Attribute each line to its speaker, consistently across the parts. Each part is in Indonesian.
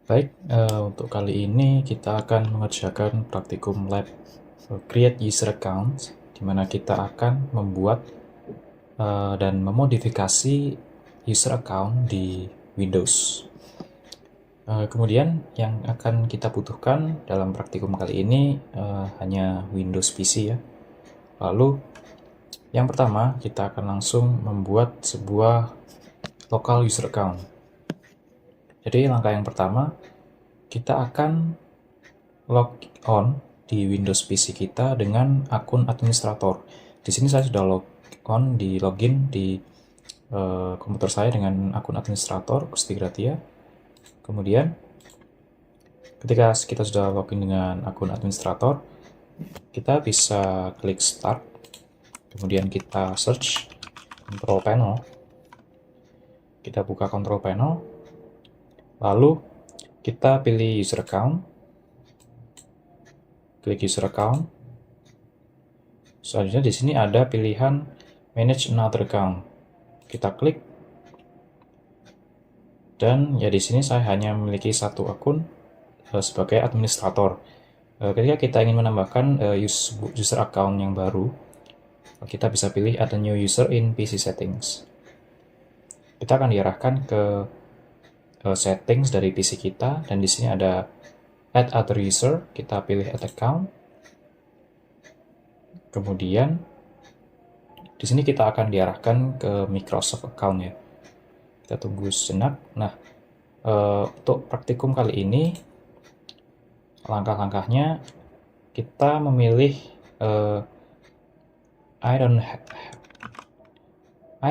Speaker 1: Baik, untuk kali ini kita akan mengerjakan praktikum lab create user account, di mana kita akan membuat dan memodifikasi user account di Windows. Kemudian yang akan kita butuhkan dalam praktikum kali ini hanya Windows PC ya. Lalu yang pertama kita akan langsung membuat sebuah local user account. Jadi langkah yang pertama kita akan log on di Windows PC kita dengan akun administrator. Di sini saya sudah login di komputer saya dengan akun administrator Gusti Gratia. Kemudian ketika kita sudah login dengan akun administrator, kita bisa klik start. Kemudian kita search control panel. Kita buka control panel. Lalu kita pilih user account. Klik user account. Selanjutnya di sini ada pilihan manage another account. Kita klik. Dan ya di sini saya hanya memiliki satu akun sebagai administrator. Ketika kita ingin menambahkan user account yang baru, kita bisa pilih add a new user in PC settings. Kita akan diarahkan ke settings dari PC kita, dan di sini ada add other user. Kita pilih add account. Kemudian di sini kita akan diarahkan ke Microsoft account ya. Kita tunggu sejenak. Nah, untuk praktikum kali ini langkah-langkahnya kita memilih I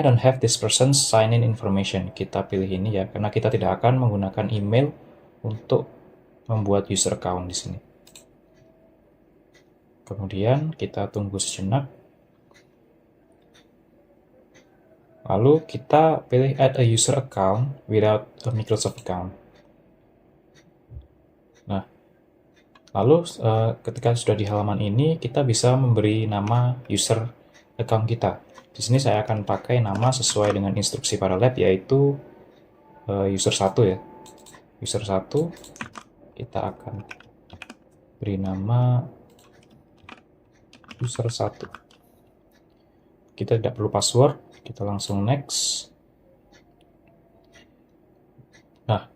Speaker 1: don't have this person's sign in information. Kita pilih ini ya, karena kita tidak akan menggunakan email untuk membuat user account di sini. Kemudian kita tunggu sejenak. Lalu kita pilih add a user account without a Microsoft account. Nah, lalu ketika sudah di halaman ini, kita bisa memberi nama user account kita. Di sini saya akan pakai nama sesuai dengan instruksi pada lab, yaitu user 1 ya. User 1, kita akan beri nama user 1. Kita tidak perlu password, kita langsung next. Nah,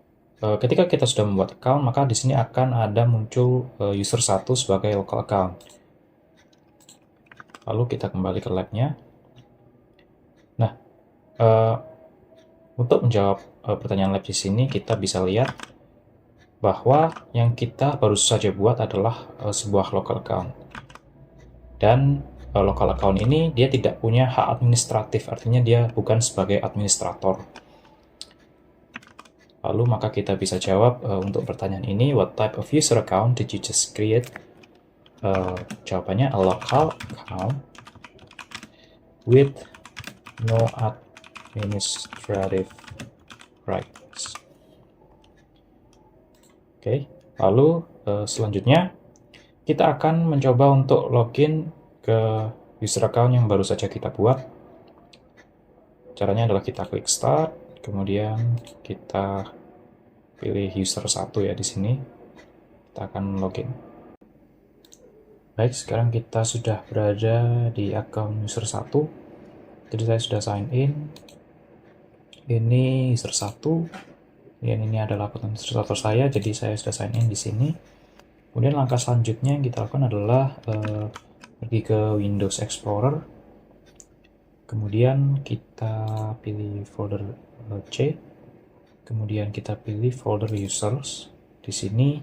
Speaker 1: ketika kita sudah membuat account, maka di sini akan ada muncul user 1 sebagai local account. Lalu kita kembali ke labnya. Nah, untuk menjawab pertanyaan lab di sini, kita bisa lihat bahwa yang kita baru saja buat adalah sebuah local account. Dan local account ini dia tidak punya hak administratif, artinya dia bukan sebagai administrator. Lalu maka kita bisa jawab untuk pertanyaan ini, what type of user account did you just create? Jawabannya a local account with no administrative rights. Oke, lalu selanjutnya kita akan mencoba untuk login ke user account yang baru saja kita buat. Caranya adalah kita klik start, kemudian kita pilih user 1 ya di sini. Kita akan login. Baik, sekarang kita sudah berada di account user 1. Jadi saya sudah sign in. Ini user 1. Dan ini adalah akun administrator saya, jadi saya sudah sign in di sini. Kemudian langkah selanjutnya yang kita lakukan adalah pergi ke Windows Explorer. Kemudian kita pilih folder C. Kemudian kita pilih folder users. Di sini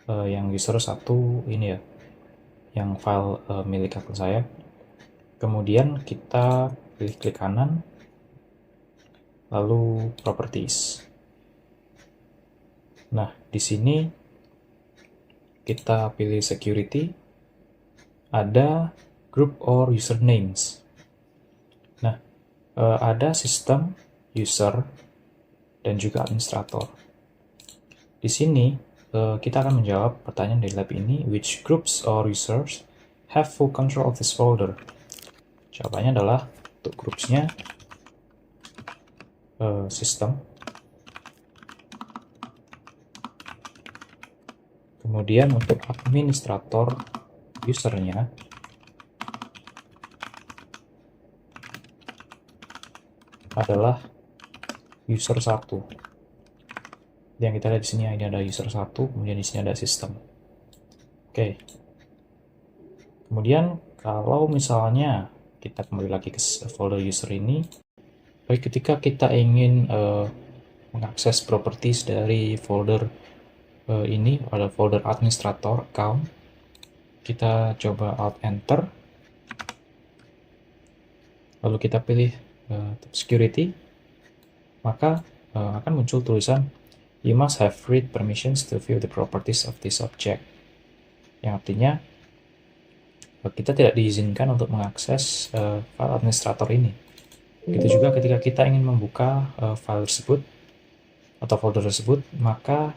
Speaker 1: yang user 1 ini ya, yang file milik akun saya. Kemudian kita pilih klik kanan, lalu properties. Nah, di sini kita pilih security, ada group or usernames. Nah, ada sistem, user, dan juga administrator. Di sini kita akan menjawab pertanyaan dari lab ini, which groups or users have full control of this folder? Jawabannya adalah untuk groupsnya sistem, Kemudian untuk administrator usernya adalah user 1. Yang kita lihat di sini ini ada user 1, kemudian di sini ada sistem. Oke. Kemudian kalau misalnya kita kembali lagi ke folder user ini, baik ketika kita ingin mengakses properties dari folder ini, ada folder administrator account, kita coba Alt Enter, lalu kita pilih security, maka akan muncul tulisan you must have read permissions to view the properties of this object, yang artinya kita tidak diizinkan untuk mengakses file administrator ini. Begitu juga ketika kita ingin membuka file tersebut atau folder tersebut, maka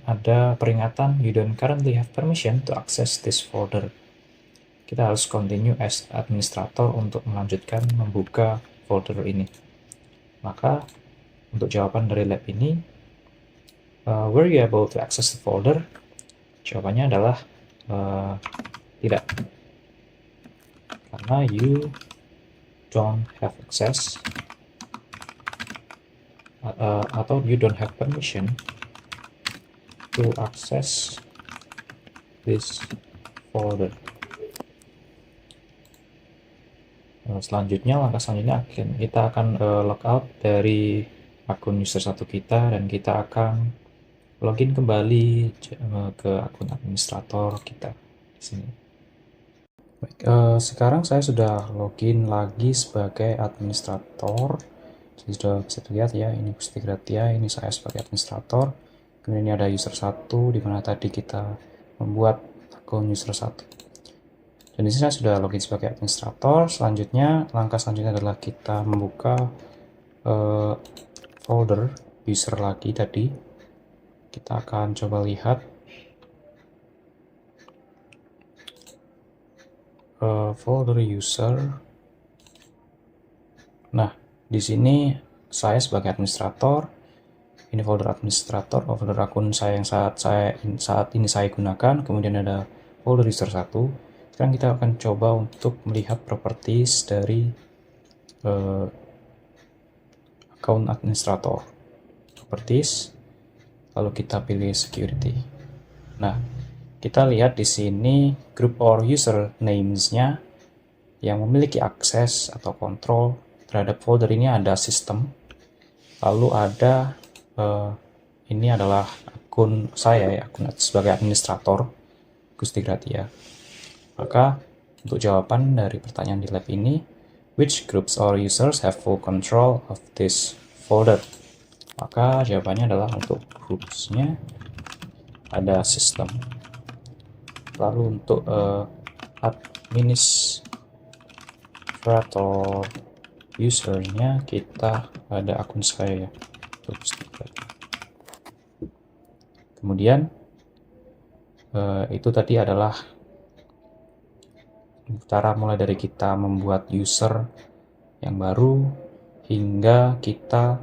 Speaker 1: ada peringatan you don't currently have permission to access this folder. Kita harus continue as administrator untuk melanjutkan membuka folder ini. Maka untuk jawaban dari lab ini, were you able to access the folder? Jawabannya adalah tidak, karena you don't have access atau you don't have permission to access this folder. Selanjutnya, langkah selanjutnya kita akan logout dari akun user 1 kita, dan kita akan login kembali ke akun administrator kita di sini. Baik, sekarang saya sudah login lagi sebagai administrator. Jadi sudah bisa dilihat ya, ini Gusti Gratia, ini saya sebagai administrator. Kemudian ini ada user 1, di mana tadi kita membuat akun user 1. Dan di sini saya sudah login sebagai administrator. Selanjutnya, langkah selanjutnya adalah kita membuka folder user lagi tadi. Kita akan coba lihat folder user. Nah, di sini saya sebagai administrator, ini folder administrator, folder akun saya yang saat ini saya gunakan. Kemudian ada folder user 1. Sekarang kita akan coba untuk melihat properties dari account administrator. Properties, lalu kita pilih security. Nah, kita lihat di sini group or user names-nya yang memiliki akses atau kontrol terhadap folder ini ada sistem. Lalu ada ini adalah akun saya ya, akun sebagai administrator Gusti Gratia. Maka untuk jawaban dari pertanyaan di lab ini, which groups or users have full control of this folder? Maka jawabannya adalah untuk groups-nya ada sistem. Lalu untuk administrator usernya kita ada akun saya ya. Kemudian itu tadi adalah cara mulai dari kita membuat user yang baru hingga kita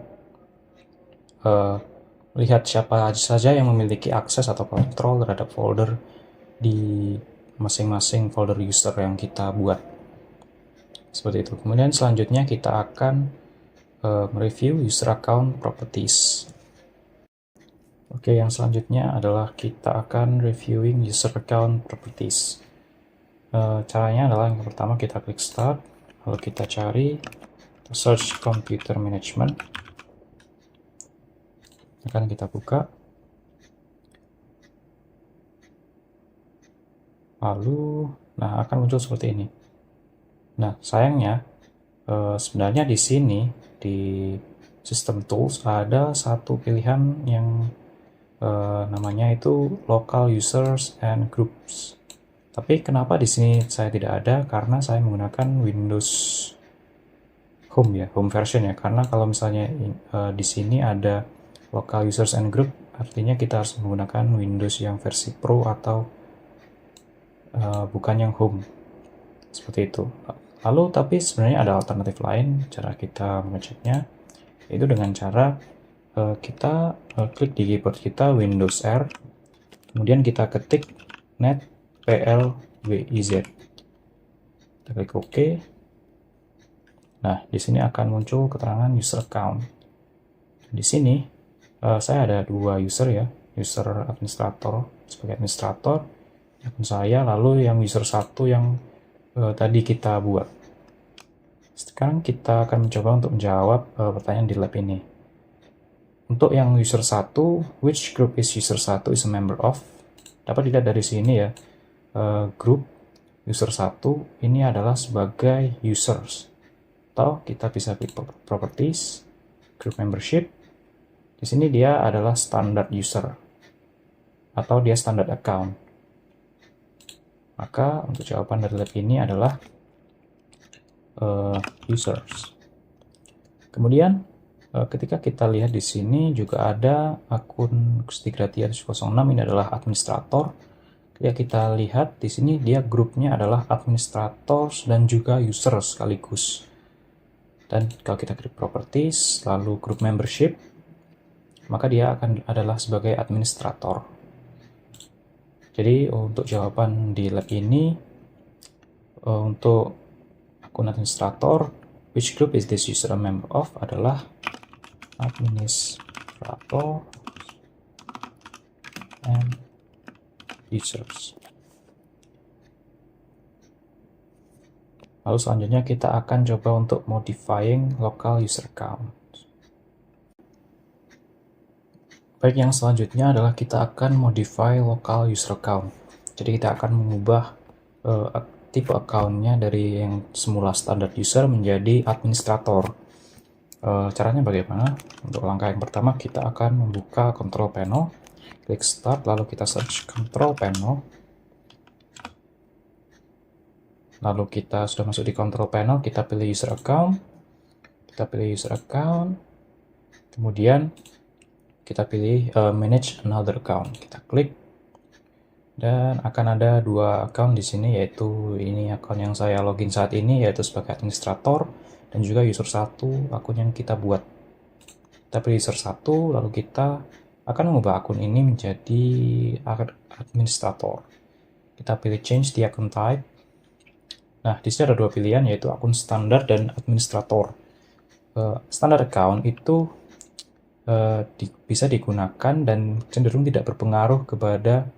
Speaker 1: lihat siapa saja yang memiliki akses atau kontrol terhadap folder di masing-masing folder user yang kita buat. Seperti itu. Kemudian selanjutnya kita akan mereview user account properties. Oke, yang selanjutnya adalah kita akan reviewing user account properties. Caranya adalah yang pertama kita klik start, lalu kita cari search computer management, akan kita buka, lalu nah akan muncul seperti ini. Nah sayangnya sebenarnya di sini di system tools ada satu pilihan yang namanya itu local users and groups. Tapi kenapa di sini saya tidak ada? Karena saya menggunakan Windows Home ya, Home version ya. Karena kalau misalnya di sini ada local users and group, artinya kita harus menggunakan Windows yang versi Pro atau bukan yang Home. Seperti itu. Lalu tapi sebenarnya ada alternatif lain cara kita mengeceknya, yaitu dengan cara kita klik di keyboard kita Windows R, Kemudian kita ketik net plwiz. Kita klik OK. Nah, di sini akan muncul keterangan user account. Di sini saya ada dua user ya, user administrator sebagai administrator, akun saya, lalu yang user 1 yang tadi kita buat. Sekarang kita akan mencoba untuk menjawab pertanyaan di lab ini. Untuk yang user 1, which group is user 1 is a member of? Dapat dilihat dari sini ya, group user 1 ini adalah sebagai users. Atau kita bisa klik properties, group membership. Di sini dia adalah standard user atau dia standard account. Maka untuk jawaban dari lab ini adalah users. Kemudian ketika kita lihat di sini juga ada akun Gustigrati106, ini adalah administrator. Ketika kita lihat di sini dia grupnya adalah administrators dan juga user sekaligus. Dan kalau kita klik properties lalu group membership, maka dia akan adalah sebagai administrator. Jadi untuk jawaban di lab ini untuk akun administrator, which group is this user a member of, adalah administrator and users. Lalu selanjutnya kita akan coba untuk modifying local user account. Baik, yang selanjutnya adalah kita akan modify local user account. Jadi kita akan mengubah tipe account-nya dari yang semula standard user menjadi administrator. Caranya bagaimana? Untuk langkah yang pertama kita akan membuka control panel, klik start, lalu kita search control panel. Lalu kita sudah masuk di control panel, kita pilih user account, kemudian kita pilih manage another account, kita klik, dan akan ada dua account di sini, yaitu ini akun yang saya login saat ini yaitu sebagai administrator, dan juga user 1 akun yang kita buat. Kita pilih user 1, lalu kita akan mengubah akun ini menjadi administrator. Kita pilih change the account type. Nah, di sini ada dua pilihan, yaitu akun standar dan administrator. Standard account itu bisa digunakan dan cenderung tidak berpengaruh kepada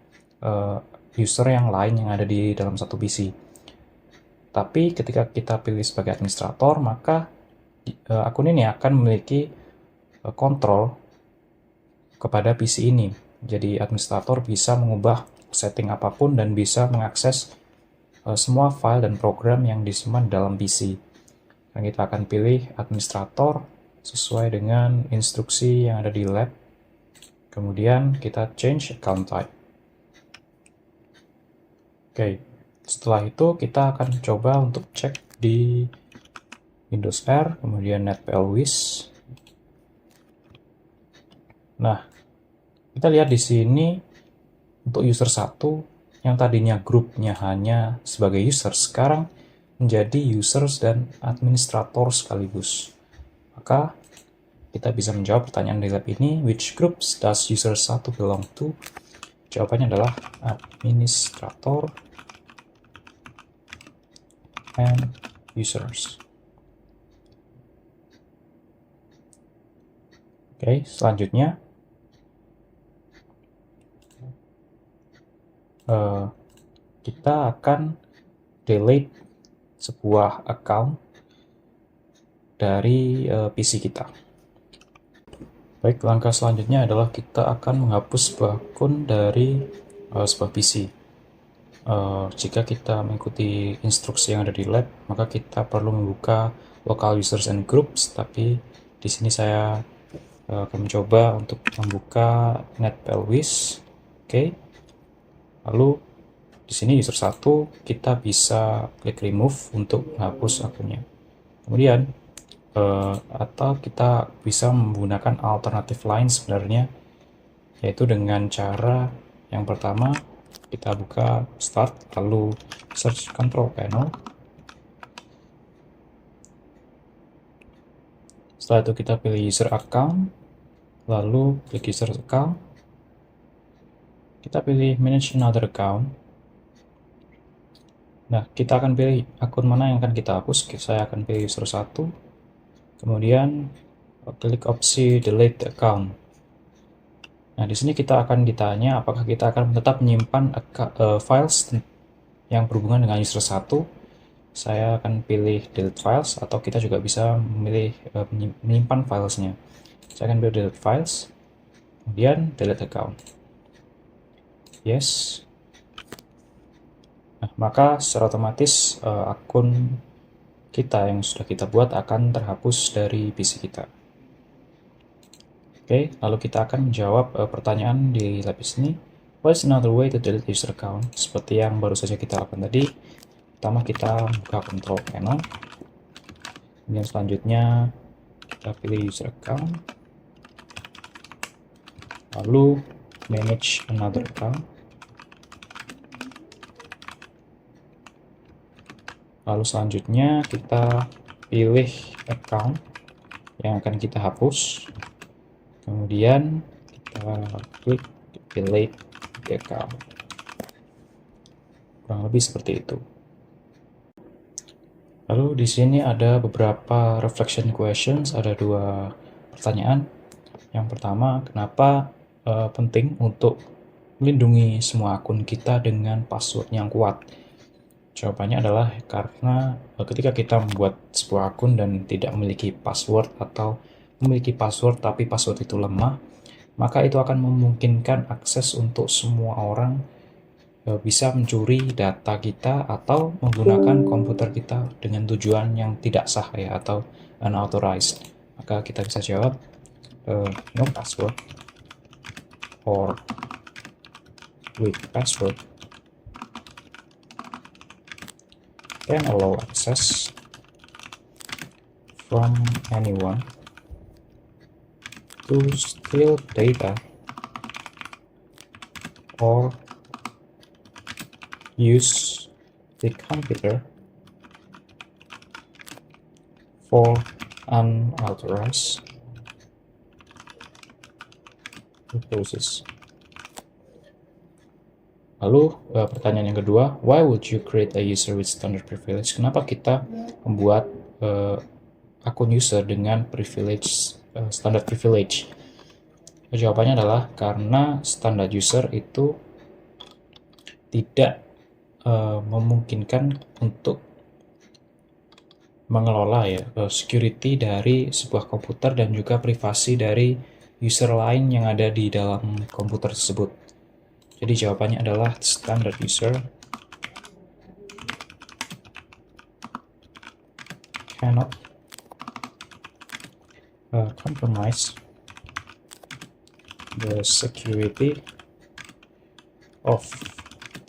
Speaker 1: user yang lain yang ada di dalam satu PC. Tapi ketika kita pilih sebagai administrator, maka akun ini akan memiliki kontrol kepada PC ini. Jadi administrator bisa mengubah setting apapun dan bisa mengakses semua file dan program yang disimpan dalam PC. Dan kita akan pilih administrator sesuai dengan instruksi yang ada di lab. Kemudian kita change account type. Oke, setelah itu kita akan coba untuk cek di Windows R, kemudian netplwiz. Nah, kita lihat di sini untuk user 1 yang tadinya grupnya hanya sebagai user, sekarang menjadi users dan administrator sekaligus. Maka kita bisa menjawab pertanyaan di lab ini, which groups does user 1 belong to? Jawabannya adalah administrator and users. Oke, selanjutnya kita akan delete sebuah account dari PC kita. Baik, langkah selanjutnya adalah kita akan menghapus sebuah akun dari sebuah PC. Jika kita mengikuti instruksi yang ada di lab, maka kita perlu membuka local users and groups, tapi di sini saya akan mencoba untuk membuka netplwiz. Oke. Lalu di sini user 1 kita bisa klik remove untuk menghapus akunnya. Kemudian atau kita bisa menggunakan alternatif lain sebenarnya, yaitu dengan cara yang pertama kita buka start lalu search control panel. Setelah itu kita pilih user account lalu klik user account. Kita pilih manage another account. Nah, kita akan pilih akun mana yang akan kita hapus. Saya akan pilih user 1. Kemudian klik opsi delete account. Nah, di sini kita akan ditanya apakah kita akan tetap menyimpan files yang berhubungan dengan user 1. Saya akan pilih delete files, atau kita juga bisa memilih menyimpan filesnya. Saya akan pilih delete files, kemudian delete account. Yes. Nah, maka secara otomatis akun kita yang sudah kita buat akan terhapus dari PC kita. Oke, lalu kita akan menjawab pertanyaan di lab ini. What is another way to delete user account? Seperti yang baru saja kita lakukan tadi. Pertama kita buka control panel. Kemudian selanjutnya kita pilih user account. Lalu manage another account. Lalu selanjutnya kita pilih account yang akan kita hapus. Kemudian kita klik delete the account. Kurang lebih seperti itu. Lalu di sini ada beberapa reflection questions, ada 2 pertanyaan. Yang pertama, kenapa penting untuk melindungi semua akun kita dengan password yang kuat? Jawabannya adalah karena ketika kita membuat sebuah akun dan tidak memiliki password, atau memiliki password tapi password itu lemah, maka itu akan memungkinkan akses untuk semua orang bisa mencuri data kita atau menggunakan komputer kita dengan tujuan yang tidak sah ya, atau unauthorized. Maka kita bisa jawab no password or with password can allow access from anyone to steal data or use the computer for unauthorized purposes. Lalu pertanyaan yang kedua, why would you create a user with standard privilege? Kenapa kita membuat akun user dengan privilege, standard privilege? Jawabannya adalah karena standard user itu tidak memungkinkan untuk mengelola ya security dari sebuah komputer dan juga privasi dari user lain yang ada di dalam komputer tersebut. Jadi jawabannya adalah standard user cannot compromise the security of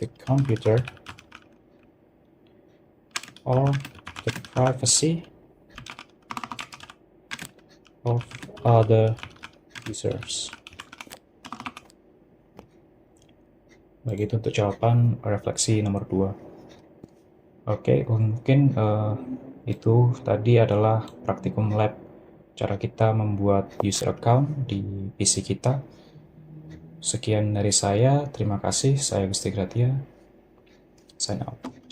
Speaker 1: the computer or the privacy of other users. Baik, itu untuk jawaban refleksi nomor 2. Oke, mungkin itu tadi adalah praktikum lab cara kita membuat user account di PC kita. Sekian dari saya, terima kasih. Saya Gusti Gratia, sign out.